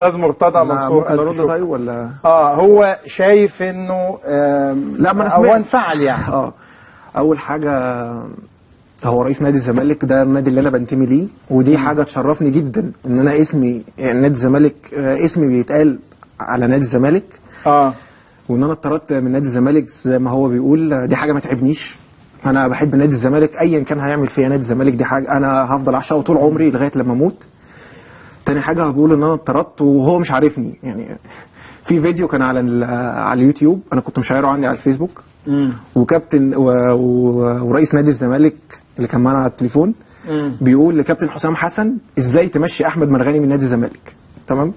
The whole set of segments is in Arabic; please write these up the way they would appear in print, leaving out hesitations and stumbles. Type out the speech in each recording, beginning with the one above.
استاذ مرتضى منصور نرد طيب ولا هو شايف انه لا ما انا هو سمعت انفعل يعني. اول حاجه هو رئيس نادي الزمالك، ده النادي اللي انا بنتمي ليه، ودي حاجه تشرفني جدا ان انا اسمي يعني نادي الزمالك، اسمي بيتقال على نادي الزمالك. وان انا اتطردت من نادي الزمالك زي ما هو بيقول، دي حاجه ما تعبنيش. انا بحب نادي الزمالك ايا كان هيعمل فيا نادي الزمالك، دي حاجه انا هفضل اعشقه طول عمري لغايه لما اموت. تاني حاجه بقول ان انا اتطردت وهو مش عارفني، يعني في فيديو كان على اليوتيوب انا كنت مشيره عندي على الفيسبوك، وكابتن ورئيس نادي الزمالك اللي كان معانا على التليفون بيقول لكابتن حسام حسن ازاي تمشي احمد مرغني من نادي الزمالك، تمام؟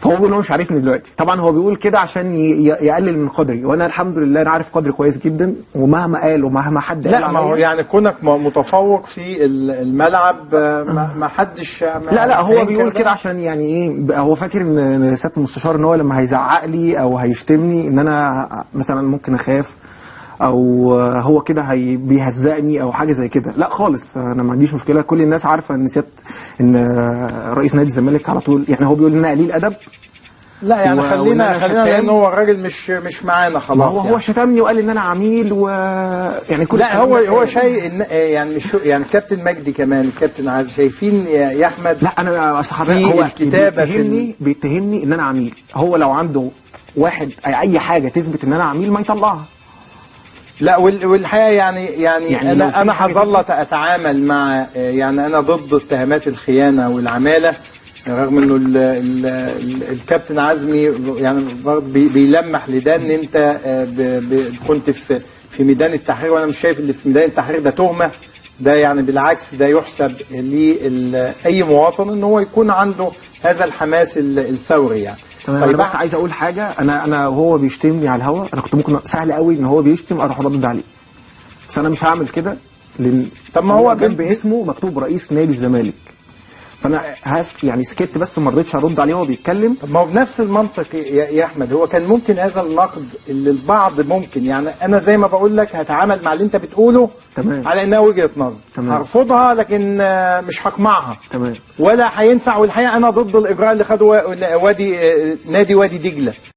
فهو بيقول هو مش عارفني دلوقتي، طبعا هو بيقول كده عشان يقلل من قدري، وانا الحمد لله انا عارف قدري كويس جدا، ومهما قال ومهما حد قال لا ما هو يعني كونك متفوق في الملعب ما حدش لا هو بيقول كده عشان يعني ايه، هو فاكر ان سياده المستشار ان هو لما هيزعق لي او هيشتمني ان انا مثلا ممكن اخاف، او هو كده بيهزقني او حاجه زي كده. لا خالص، انا ما عنديش مشكله، كل الناس عارفه ان رئيس نادي الزمالك على طول يعني هو بيقول ان انا قليل ادب. لا يعني خلينا لان هو الراجل مش معانا خلاص. هو شتمني وقال ان انا عميل يعني كل لا هو شيء يعني مش يعني الكابتن مجدي كمان الكابتن عايز شايفين يا احمد. لا انا هو الكتابه بيتهمني ان انا عميل. هو لو عنده واحد اي حاجه تثبت ان انا عميل ما يطلعها. لا والحقيقه يعني انا هظل اتعامل مع يعني انا ضد اتهامات الخيانه والعماله، رغم انه الكابتن عزمي يعني بيلمح لده ان انت كنت في ميدان التحرير، وانا مش شايف اللي في ميدان التحرير ده تهمه، ده يعني بالعكس ده يحسب لاي مواطن ان هو يكون عنده هذا الحماس الثوري يعني. طيب انا بس عايز اقول حاجه، انا وهو بيشتمني على الهوا، انا كنت ممكن سهل قوي ان هو بيشتم اروح ارد عليه، بس انا مش هعمل كده لان طب ما هو جنب اسمه مكتوب رئيس نادي الزمالك، فانا يعني سكت بس ما رضيتش ارد عليه وهو بيتكلم. طب ما هو بنفس المنطق يا احمد، هو كان ممكن هذا النقد اللي البعض ممكن يعني انا زي ما بقول لك هتعامل مع اللي انت بتقوله تمام على انها وجهه نظر، هرفضها لكن مش هقمعها، تمام، ولا هينفع. والحقيقه انا ضد الاجراء اللي خده نادي وادي دجله.